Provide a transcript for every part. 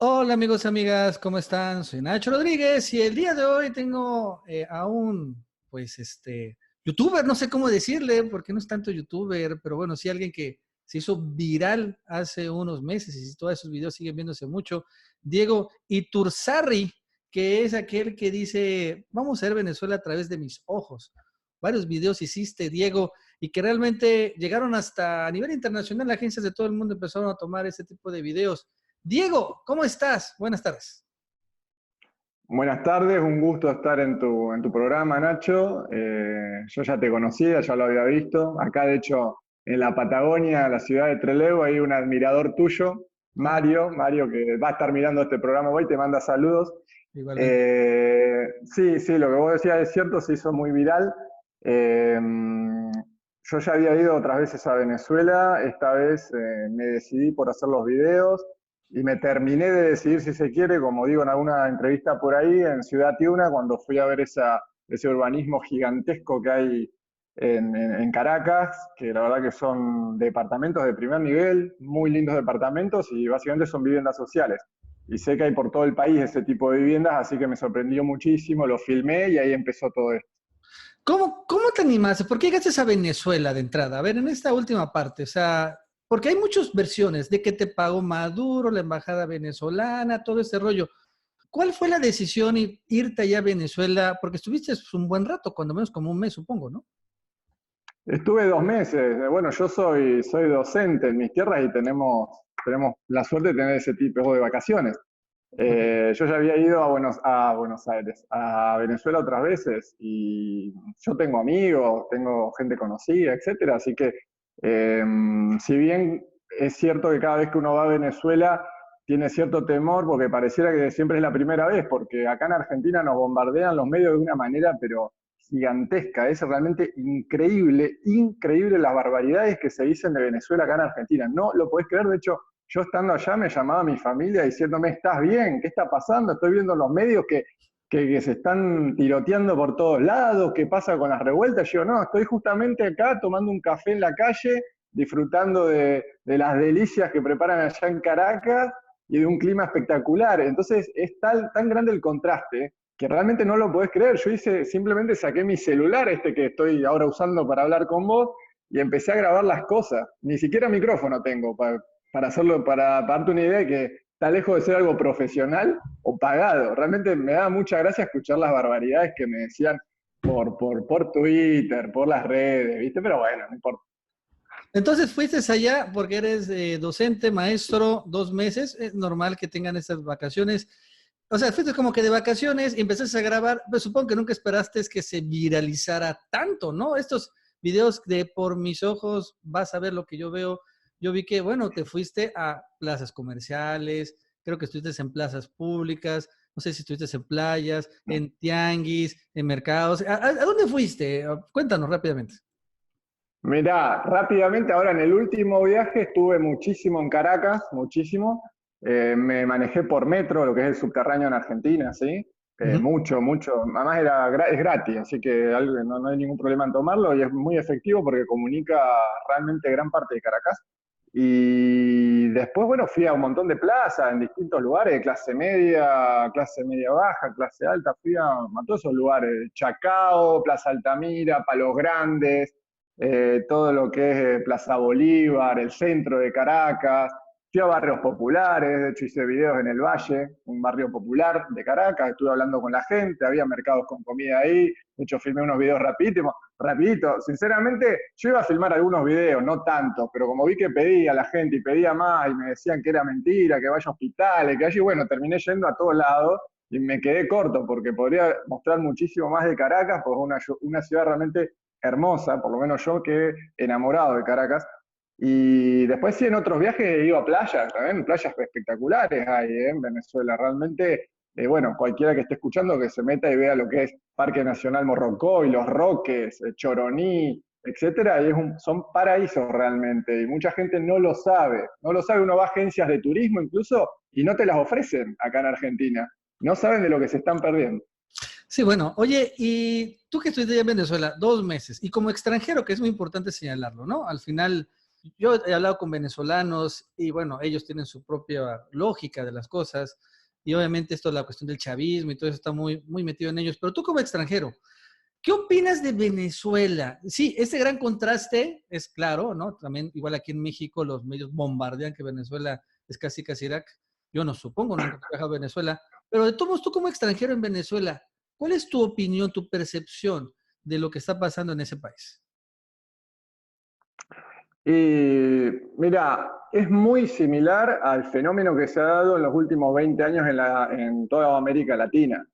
Hola amigos y amigas, ¿cómo están? Soy Nacho Rodríguez y el día de hoy tengo a un, youtuber, no sé cómo decirle, porque no es tanto youtuber, pero bueno, sí alguien que se hizo viral hace unos meses y todos esos videos siguen viéndose mucho, Diego Iturzarri, que es aquel que dice, vamos a ver Venezuela a través de mis ojos. Varios videos hiciste, Diego, y que realmente llegaron hasta a nivel internacional, agencias de todo el mundo empezaron a tomar ese tipo de videos. Diego, ¿cómo estás? Buenas tardes. Buenas tardes, un gusto estar en tu programa, Nacho. Yo ya te conocía, ya lo había visto. Acá, de hecho, en la Patagonia, la ciudad de Trelew, hay un admirador tuyo, Oh, Mario, que va a estar mirando este programa hoy, te manda saludos. igualmente. Sí, sí, lo que vos decías es cierto, se hizo muy viral. Eh, yo ya había ido otras veces a Venezuela, esta vez me decidí por hacer los videos y me terminé de decidir si se quiere, como digo en alguna entrevista por ahí, en Ciudad Tiuna, cuando fui a ver ese urbanismo gigantesco que hay en Caracas, que la verdad que son departamentos de primer nivel, muy lindos departamentos y básicamente son viviendas sociales. Y sé que hay por todo el país ese tipo de viviendas, así que me sorprendió muchísimo, lo filmé y ahí empezó todo esto. ¿Cómo te animaste? ¿Por qué llegaste a Venezuela de entrada? A ver, en esta última parte, o sea, porque hay muchas versiones de que te pagó Maduro, la embajada venezolana, todo ese rollo. ¿Cuál fue la decisión irte allá a Venezuela? Porque estuviste un buen rato, cuando menos como un mes, supongo, ¿no? Estuve 2 meses. Bueno, yo soy docente en mis tierras y tenemos la suerte de tener ese tipo de vacaciones. Ok. Yo ya había ido a Buenos Aires, a Venezuela otras veces y yo tengo amigos, tengo gente conocida, etcétera. Así que, eh, si bien es cierto que cada vez que uno va a Venezuela tiene cierto temor porque pareciera que siempre es la primera vez, porque acá en Argentina nos bombardean los medios de una manera, pero gigantesca. Es realmente increíble, increíble las barbaridades que se dicen de Venezuela acá en Argentina. No lo podés creer, de hecho. Yo estando allá me llamaba mi familia diciéndome, ¿estás bien? ¿Qué está pasando? Estoy viendo en los medios que se están tiroteando por todos lados, ¿qué pasa con las revueltas? Yo no, estoy justamente acá tomando un café en la calle, disfrutando de las delicias que preparan allá en Caracas y de un clima espectacular. Entonces es tan grande el contraste que realmente no lo podés creer. Yo simplemente saqué mi celular, este que estoy ahora usando para hablar con vos, y empecé a grabar las cosas. Ni siquiera micrófono tengo para hacerlo, para darte una idea de que está lejos de ser algo profesional o pagado. Realmente me da mucha gracia escuchar las barbaridades que me decían por Twitter, por las redes, ¿viste? Pero bueno, no importa. Entonces fuiste allá porque eres docente, maestro, 2 meses. Es normal que tengan estas vacaciones. O sea, fuiste como que de vacaciones y empezaste a grabar. Pues supongo que nunca esperaste que se viralizara tanto, ¿no? Estos videos de por mis ojos, vas a ver lo que yo veo. Yo vi que, bueno, te fuiste a plazas comerciales, creo que estuviste en plazas públicas, no sé si estuviste en playas, en tianguis, en mercados. ¿A dónde fuiste? Cuéntanos rápidamente. Mirá, rápidamente, ahora en el último viaje estuve muchísimo en Caracas, muchísimo. Me manejé por metro, lo que es el subterráneo en Argentina, ¿sí? Ujú. Mucho, mucho. Además es gratis, así que no hay ningún problema en tomarlo y es muy efectivo porque comunica realmente gran parte de Caracas. Y después, bueno, fui a un montón de plazas en distintos lugares, de clase media baja, clase alta, fui a todos esos lugares, Chacao, Plaza Altamira, Palos Grandes, todo lo que es Plaza Bolívar, el centro de Caracas. Fui a barrios populares, de hecho hice videos en el Valle, un barrio popular de Caracas, estuve hablando con la gente, había mercados con comida ahí, de hecho filmé unos videos rapidito. Sinceramente, yo iba a filmar algunos videos, no tantos, pero como vi que pedía a la gente y pedía más y me decían que era mentira, que vaya a hospitales, que allí, bueno, terminé yendo a todos lados y me quedé corto porque podría mostrar muchísimo más de Caracas, porque es una ciudad realmente hermosa, por lo menos yo quedé enamorado de Caracas. Y después sí, en otros viajes he ido a playas, también playas espectaculares hay en Venezuela. Realmente, bueno, cualquiera que esté escuchando que se meta y vea lo que es Parque Nacional Morrocoy, Los Roques, Choroní, etcétera, y son paraísos realmente. Y mucha gente no lo sabe. No lo sabe, uno va a agencias de turismo incluso y no te las ofrecen acá en Argentina. No saben de lo que se están perdiendo. Sí, bueno, oye, y tú que estuviste en Venezuela 2 meses, y como extranjero, que es muy importante señalarlo, ¿no? Al final, yo he hablado con venezolanos y bueno, ellos tienen su propia lógica de las cosas y obviamente esto es la cuestión del chavismo y todo eso está muy, muy metido en ellos. Pero tú como extranjero, ¿qué opinas de Venezuela? Sí, ese gran contraste es claro, ¿no? También, igual aquí en México, los medios bombardean que Venezuela es casi casi Irak. Yo no supongo, nunca he viajado a Venezuela. Pero de todos modos, tú como extranjero en Venezuela, ¿cuál es tu opinión, tu percepción de lo que está pasando en ese país? Y mira, es muy similar al fenómeno que se ha dado en los últimos 20 años en toda América Latina.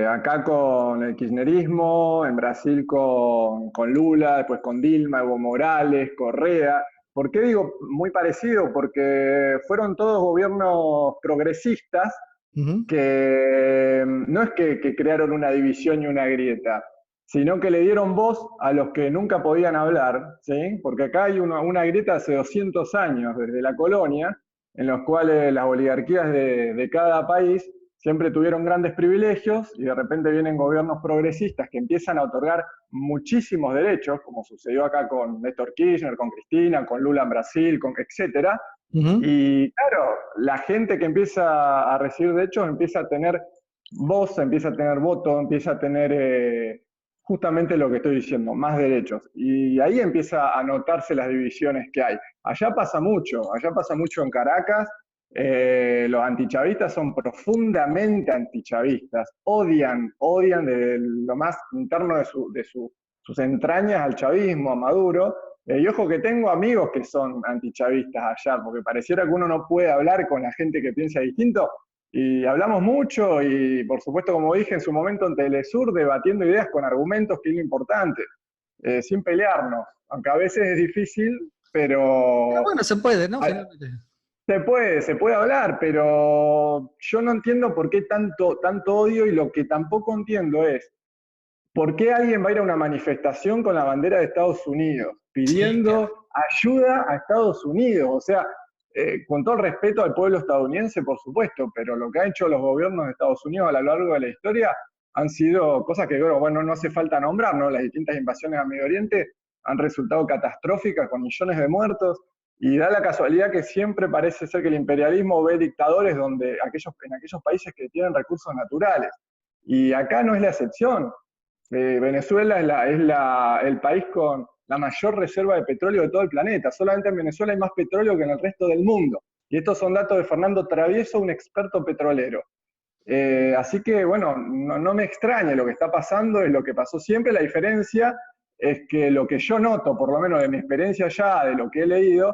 Acá con el kirchnerismo, en Brasil con Lula, después con Dilma, Evo Morales, Correa. ¿Por qué digo muy parecido? Porque fueron todos gobiernos progresistas Ujú. que no es que crearon una división y una grieta, sino que le dieron voz a los que nunca podían hablar, ¿sí? Porque acá hay una grieta hace 200 años, desde la colonia, en los cuales las oligarquías de cada país siempre tuvieron grandes privilegios y de repente vienen gobiernos progresistas que empiezan a otorgar muchísimos derechos, como sucedió acá con Néstor Kirchner, con Cristina, con Lula en Brasil, etcétera. Ujú. Y claro, la gente que empieza a recibir derechos empieza a tener voz, empieza a tener voto, empieza a tener justamente lo que estoy diciendo, más derechos. Y ahí empieza a notarse las divisiones que hay. Allá pasa mucho en Caracas. Los antichavistas son profundamente antichavistas, odian de lo más interno sus entrañas al chavismo, a Maduro. Y ojo que tengo amigos que son antichavistas allá, porque pareciera que uno no puede hablar con la gente que piensa distinto, y hablamos mucho y por supuesto, como dije en su momento en Telesur, debatiendo ideas con argumentos, que es lo importante, sin pelearnos, aunque a veces es difícil, Pero pero bueno, se puede, ¿no? Finalmente. se puede hablar, pero yo no entiendo por qué tanto odio, y lo que tampoco entiendo es ¿por qué alguien va a ir a una manifestación con la bandera de Estados Unidos Sí, claro. pidiendo ayuda a Estados Unidos? O sea, con todo el respeto al pueblo estadounidense, por supuesto, pero lo que han hecho los gobiernos de Estados Unidos a lo largo de la historia han sido cosas que, bueno, no hace falta nombrar, ¿no? Las distintas invasiones a Medio Oriente han resultado catastróficas con millones de muertos, y da la casualidad que siempre parece ser que el imperialismo ve dictadores en aquellos países que tienen recursos naturales. Y acá no es la excepción. Venezuela es el país con la mayor reserva de petróleo de todo el planeta. Solamente en Venezuela hay más petróleo que en el resto del mundo. Y estos son datos de Fernando Travieso, un experto petrolero. Así que, bueno, no me extraña lo que está pasando, es lo que pasó siempre. La diferencia es que lo que yo noto, por lo menos de mi experiencia ya, de lo que he leído,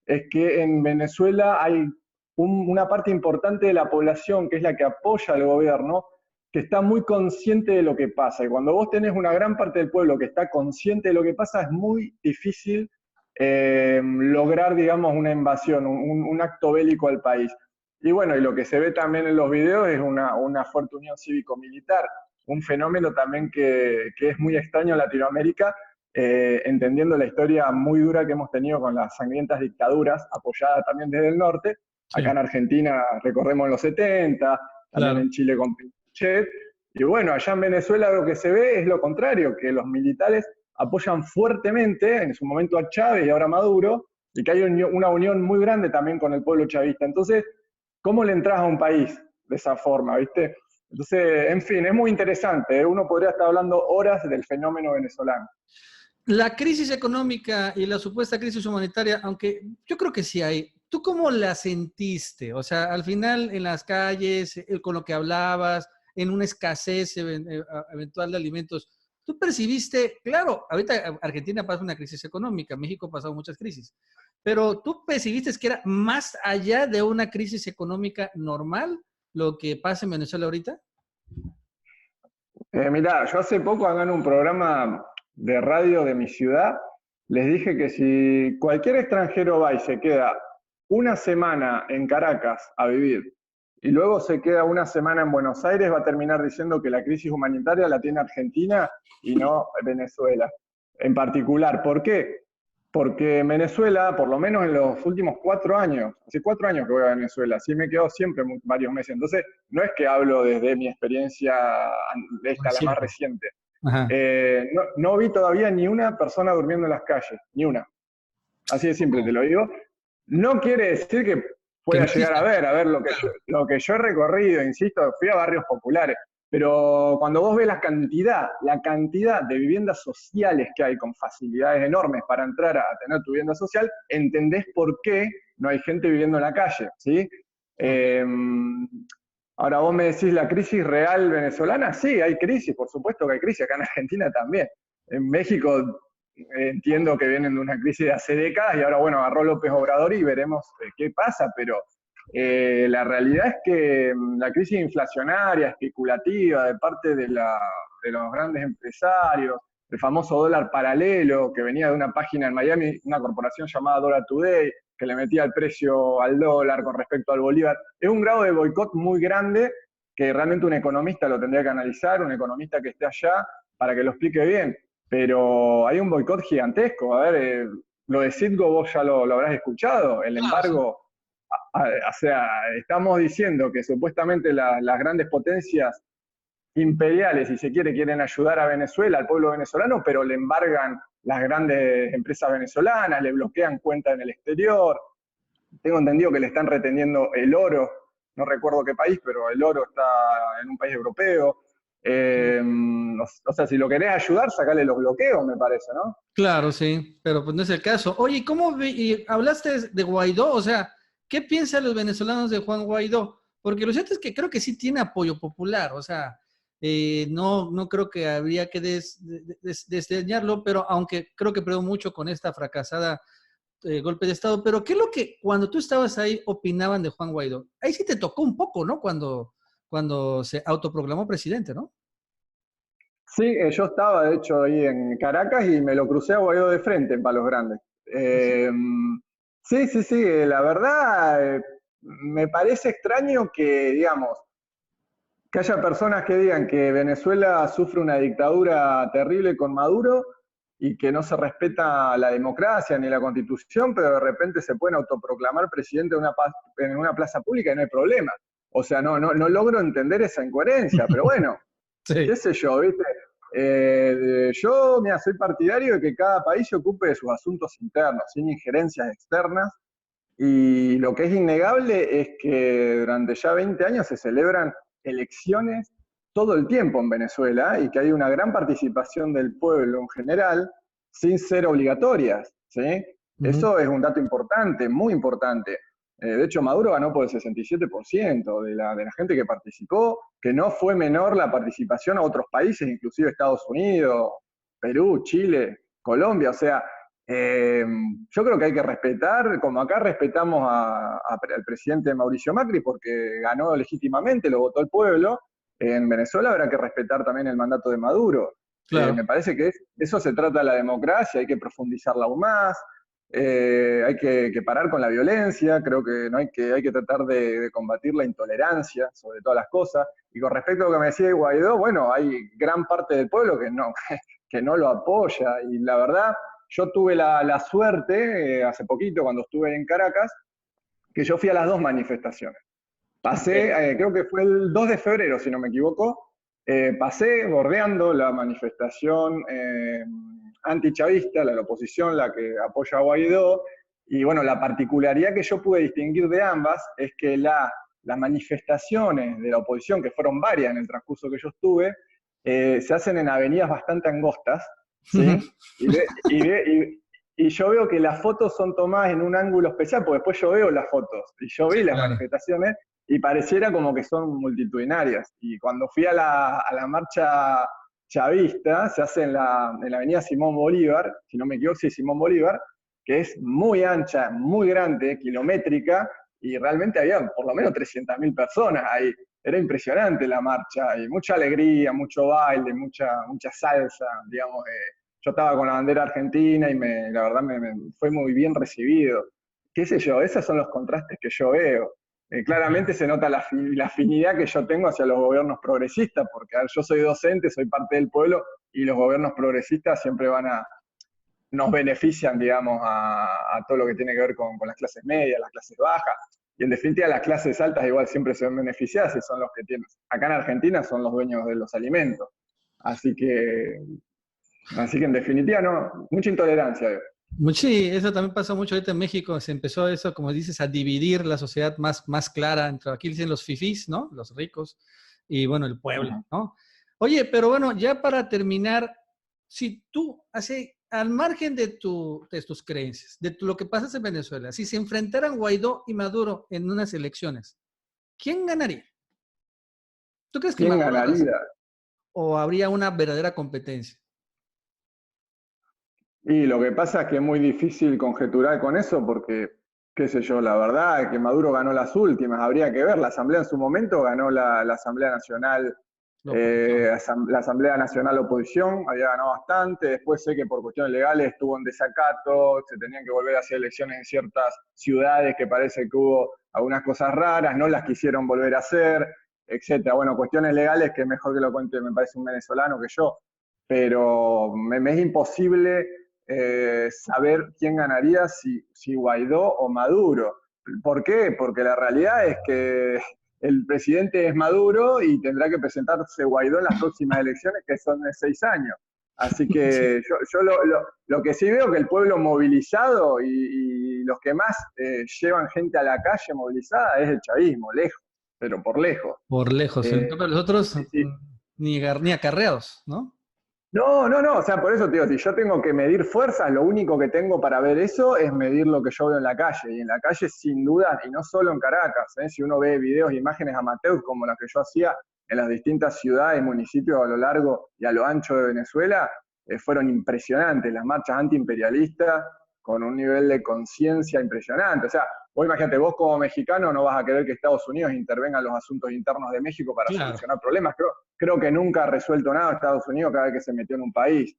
es que en Venezuela hay una parte importante de la población, que es la que apoya al gobierno, que está muy consciente de lo que pasa. Y cuando vos tenés una gran parte del pueblo que está consciente de lo que pasa, es muy difícil lograr, digamos, una invasión, un acto bélico al país. Y bueno, y lo que se ve también en los videos es una fuerte unión cívico-militar, un fenómeno también que es muy extraño en Latinoamérica, entendiendo la historia muy dura que hemos tenido con las sangrientas dictaduras, apoyadas también desde el norte. Acá Sí, en Argentina recordemos en los 70, también claro. en Chile con Pinochet. Y bueno, allá en Venezuela lo que se ve es lo contrario, que los militares apoyan fuertemente, en su momento a Chávez y ahora a Maduro, y que hay una unión muy grande también con el pueblo chavista. Entonces, ¿cómo le entras a un país de esa forma, viste? Entonces, en fin, es muy interesante, ¿eh? Uno podría estar hablando horas del fenómeno venezolano. La crisis económica y la supuesta crisis humanitaria, aunque yo creo que sí hay, ¿tú cómo la sentiste? O sea, al final en las calles, con lo que hablabas, en una escasez eventual de alimentos, ¿tú percibiste, claro, ahorita Argentina pasa una crisis económica, México ha pasado muchas crisis, pero tú percibiste que era más allá de una crisis económica normal lo que pasa en Venezuela ahorita? Mirá, yo hace poco acá en un programa de radio de mi ciudad, les dije que si cualquier extranjero va y se queda una semana en Caracas a vivir y luego se queda una semana en Buenos Aires, va a terminar diciendo que la crisis humanitaria la tiene Argentina y no Venezuela en particular. ¿Por qué? Porque en Venezuela, por lo menos en los últimos 4 años, hace 4 años que voy a Venezuela, sí me quedo siempre varios meses. Entonces, no es que hablo desde mi experiencia, la más Reciente. reciente. Ajá. No vi todavía ni una persona durmiendo en las calles, ni una. así de simple te lo digo. No quiere decir que Que pueda no llegar exista. a ver lo que yo he recorrido, insisto, fui a barrios populares, pero cuando vos ves la cantidad de viviendas sociales que hay con facilidades enormes para entrar a tener tu vivienda social, entendés por qué no hay gente viviendo en la calle, ¿sí? Ok. Eh, Ahora vos me decís la crisis real venezolana, sí, hay crisis, por supuesto que hay crisis, acá en Argentina también. En México entiendo que vienen de una crisis de hace décadas y ahora, bueno, agarró López Obrador y veremos qué pasa, pero la realidad es que la crisis inflacionaria, especulativa, de parte de los grandes empresarios, el famoso dólar paralelo que venía de una página en Miami, una corporación llamada Dollar Today, que le metía el precio al dólar con respecto al bolívar, es un grado de boicot muy grande que realmente un economista lo tendría que analizar, un economista que esté allá, para que lo explique bien. Pero hay un boicot gigantesco. A ver, lo de Citgo vos ya lo habrás escuchado, el Claro, sí. embargo. O sea, estamos diciendo que supuestamente las grandes potencias imperiales, si se quiere, quieren ayudar a Venezuela, al pueblo venezolano, pero le embargan las grandes empresas venezolanas, le bloquean cuentas en el exterior. Tengo entendido que le están reteniendo el oro, no recuerdo qué país, pero el oro está en un país europeo. O sea, si lo querés ayudar, sacale los bloqueos, me parece, ¿no? Claro, sí, pero pues no es el caso. Oye, y hablaste de Guaidó? O sea, ¿qué piensan los venezolanos de Juan Guaidó? Porque lo cierto es que creo que sí tiene apoyo popular, o sea, no creo que habría que desdeñarlo, pero aunque creo que perdió mucho con esta fracasada golpe de Estado, pero ¿qué es lo que cuando tú estabas ahí opinaban de Juan Guaidó? Ahí sí te tocó un poco, ¿no? Cuando se autoproclamó presidente, ¿no? Sí, yo estaba de hecho ahí en Caracas y me lo crucé a Guaidó de frente en Palos Grandes. Así. Sí, sí, sí, la verdad me parece extraño que, digamos, que haya personas que digan que Venezuela sufre una dictadura terrible con Maduro y que no se respeta la democracia ni la constitución, pero de repente se pueden autoproclamar presidente en una plaza pública y no hay problema. O sea, no logro entender esa incoherencia, pero bueno, qué Sí. sé yo, ¿viste? Yo, mira, soy partidario de que cada país se ocupe de sus asuntos internos, sin injerencias externas, y lo que es innegable es que durante ya 20 años se celebran elecciones todo el tiempo en Venezuela y que hay una gran participación del pueblo en general sin ser obligatorias, ¿sí? Ujú. Eso es un dato importante, muy importante. De hecho, Maduro ganó por el 67% de la gente que participó, que no fue menor la participación a otros países, inclusive Estados Unidos, Perú, Chile, Colombia. O sea, yo creo que hay que respetar, como acá respetamos al presidente Mauricio Macri porque ganó legítimamente, lo votó el pueblo, en Venezuela habrá que respetar también el mandato de Maduro. Me Claro. parece que eso se trata de la democracia, hay que profundizarla aún más, hay que parar con la violencia, creo que, no hay que tratar de combatir la intolerancia sobre todas las cosas. Y con respecto a lo que me decía Guaidó, bueno, hay gran parte del pueblo que no, que no lo apoya y la verdad yo tuve la suerte, hace poquito, cuando estuve en Caracas, que yo fui a las dos manifestaciones. Ok. Pasé, creo que fue el 2 de febrero, si no me equivoco, pasé bordeando la manifestación antichavista, la oposición, la que apoya a Guaidó, y bueno, la particularidad que yo pude distinguir de ambas es que las manifestaciones de la oposición, que fueron varias en el transcurso que yo estuve, se hacen en avenidas bastante angostas, ¿sí? Y yo veo que las fotos son tomadas en un ángulo especial, porque después yo veo las fotos y yo Sí, vi las claro. manifestaciones y pareciera como que son multitudinarias. Y cuando fui a la marcha chavista, se hace en la avenida Simón Bolívar, si no me equivoco, sí, Simón Bolívar, que es muy ancha, muy grande, kilométrica, y realmente había por lo menos 300.000 personas ahí. Era impresionante la marcha, y mucha alegría, mucho baile, mucha salsa, digamos. Yo estaba con la bandera argentina y la verdad me fue muy bien recibido. Qué sé yo, esos son los contrastes que yo veo. Claramente se nota la afinidad que yo tengo hacia los gobiernos progresistas, porque a ver, yo soy docente, soy parte del pueblo y los gobiernos progresistas siempre nos benefician, digamos, a todo lo que tiene que ver con las clases medias, las clases bajas. Y en definitiva las clases altas igual siempre se ven beneficiadas y son los que tienen. Acá en Argentina son los dueños de los alimentos. Así que, así que en definitiva no, mucha intolerancia. Sí, eso también pasa mucho ahorita en México. Se empezó eso, como dices, a dividir la sociedad más clara entre, aquí dicen los fifís, ¿no? Los ricos, y bueno, el pueblo, Ujú. ¿no? Oye, pero bueno, ya para terminar, si tú, así, al margen de tus creencias, lo que pasa en Venezuela, si se enfrentaran Guaidó y Maduro en unas elecciones, ¿quién ganaría? ¿Tú crees que ¿Quién Maduro ganaría? o habría una verdadera competencia? Y lo que pasa es que es muy difícil conjeturar con eso porque, qué sé yo, la verdad es que Maduro ganó las últimas, habría que ver, la Asamblea en su momento ganó la Asamblea Nacional, La oposición. la Asamblea Nacional Oposición, había ganado bastante, después sé que por cuestiones legales estuvo en desacato, se tenían que volver a hacer elecciones en ciertas ciudades que parece que hubo algunas cosas raras, no las quisieron volver a hacer, etcétera. Bueno, cuestiones legales que mejor que lo cuente, me parece un venezolano que yo, pero me es imposible saber quién ganaría si Guaidó o Maduro. ¿Por qué? Porque la realidad es que el presidente es Maduro y tendrá que presentarse Guaidó en las próximas elecciones, que son de 6 años. Así que yo lo que sí veo que el pueblo movilizado y los que más llevan gente a la calle movilizada es el chavismo, lejos, pero por lejos. Por lejos. En Eh, cambio, los otros sí, sí. ni acarreados, ¿no? No, no, no, o sea, por eso te digo, si yo tengo que medir fuerzas, lo único que tengo para ver eso es medir lo que yo veo en la calle. Y en la calle, sin duda, y no solo en Caracas, ¿eh? Si uno ve videos e imágenes amateurs como las que yo hacía en las distintas ciudades y municipios a lo largo y a lo ancho de Venezuela, fueron impresionantes. Las marchas antiimperialistas con un nivel de conciencia impresionante. O sea, vos imagínate, vos como mexicano no vas a querer que Estados Unidos intervenga en los asuntos internos de México para Claro. solucionar problemas. Creo que nunca ha resuelto nada Estados Unidos cada vez que se metió en un país.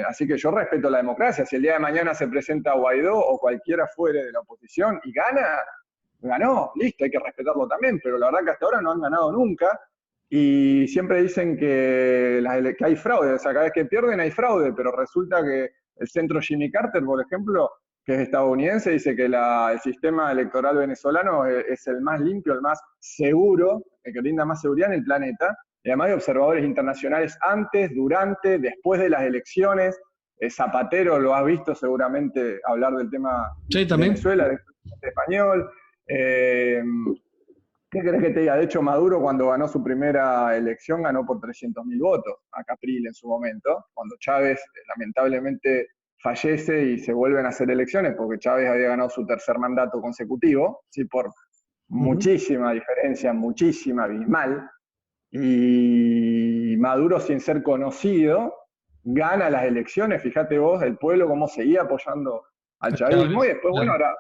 Así que yo respeto la democracia. Si el día de mañana se presenta Guaidó o cualquiera fuere de la oposición y gana, ganó, listo, hay que respetarlo también, pero la verdad que hasta ahora no han ganado nunca y siempre dicen que hay fraude, o sea, cada vez que pierden hay fraude, pero resulta que el centro Jimmy Carter, por ejemplo, que es estadounidense, dice que el sistema electoral venezolano es el más limpio, el más seguro, el que brinda más seguridad en el planeta, y además de observadores internacionales antes, durante, después de las elecciones. Zapatero lo has visto seguramente hablar del tema Sí, también. Venezuela, del español. Eh, ¿Qué crees que te diga? De hecho, Maduro cuando ganó su primera elección ganó por 300.000 votos a Capriles en su momento, cuando Chávez lamentablemente fallece y se vuelven a hacer elecciones, porque Chávez había ganado su tercer mandato consecutivo, ¿sí? Por Ujú. muchísima diferencia, muchísima, abismal, y Maduro sin ser conocido gana las elecciones, fíjate vos, el pueblo cómo seguía apoyando al A chavismo, y Chávez, después, bueno, claro.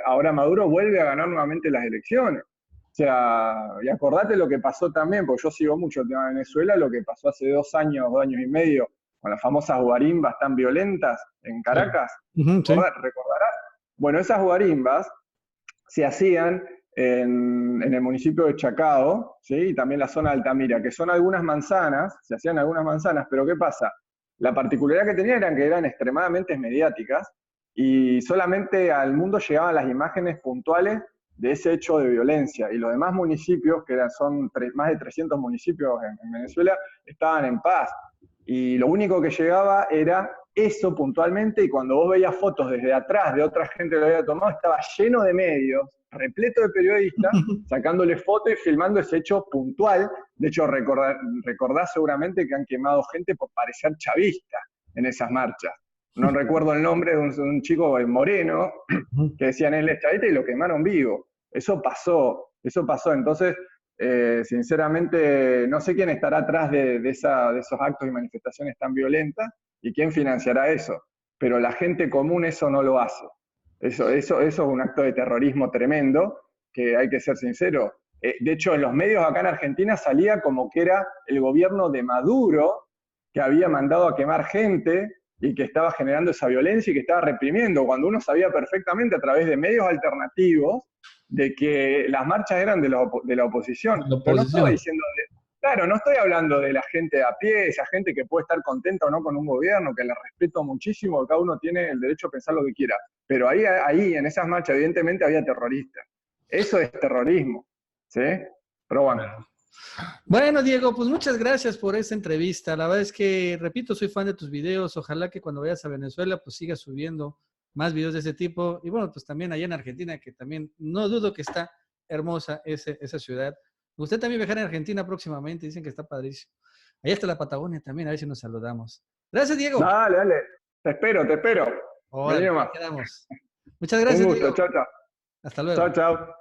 ahora Maduro vuelve a ganar nuevamente las elecciones. O sea, y acordate lo que pasó también, porque yo sigo mucho el tema de Venezuela, lo que pasó hace 2 años y medio, con las famosas guarimbas tan violentas en Sí. Caracas, Ujú, sí. ¿recordarás? Bueno, esas guarimbas se hacían en el municipio de Chacao, ¿sí? Y también la zona de Altamira, que son algunas manzanas, se hacían algunas manzanas, pero ¿qué pasa? La particularidad que tenían era que eran extremadamente mediáticas y solamente al mundo llegaban las imágenes puntuales de ese hecho de violencia. Y los demás municipios, que son más de 300 municipios en Venezuela, estaban en paz. Y lo único que llegaba era eso puntualmente, y cuando vos veías fotos desde atrás de otra gente que lo había tomado, estaba lleno de medios, repleto de periodistas, sacándole fotos y filmando ese hecho puntual. De hecho, recordás seguramente que han quemado gente por parecer chavista en esas marchas. No recuerdo el nombre de un chico moreno Ujú. que decían él es chavista y lo quemaron vivo. Eso pasó, eso pasó. Entonces, sinceramente, no sé quién estará atrás de esos actos y manifestaciones tan violentas y quién financiará eso. Pero la gente común eso no lo hace. Eso es un acto de terrorismo tremendo, que hay que ser sincero. De hecho, en los medios acá en Argentina salía como que era el gobierno de Maduro que había mandado a quemar gente y que estaba generando esa violencia y que estaba reprimiendo, cuando uno sabía perfectamente a través de medios alternativos de que las marchas eran de la oposición. La Pero no estaba oposición. diciendo, claro, no estoy hablando de la gente a pie, esa gente que puede estar contenta o no con un gobierno, que la respeto muchísimo, que cada uno tiene el derecho a pensar lo que quiera. Pero ahí en esas marchas, evidentemente había terroristas. Eso es terrorismo, ¿sí? Pero bueno. Bueno, Diego, pues muchas gracias por esta entrevista. La verdad es que, repito, soy fan de tus videos. Ojalá que cuando vayas a Venezuela, pues sigas subiendo más videos de ese tipo. Y bueno, pues también allá en Argentina, que también no dudo que está hermosa esa ciudad. Me gustaría también viajar a Argentina próximamente. Dicen que está padrísimo. Allá está la Patagonia también, a ver si nos saludamos. Gracias, Diego. Dale, dale. Te espero, te espero. Vení Órale, ya nomás. quedamos. Muchas Un gracias, gusto. Diego. Chao, chao. Hasta Chao, luego. chao.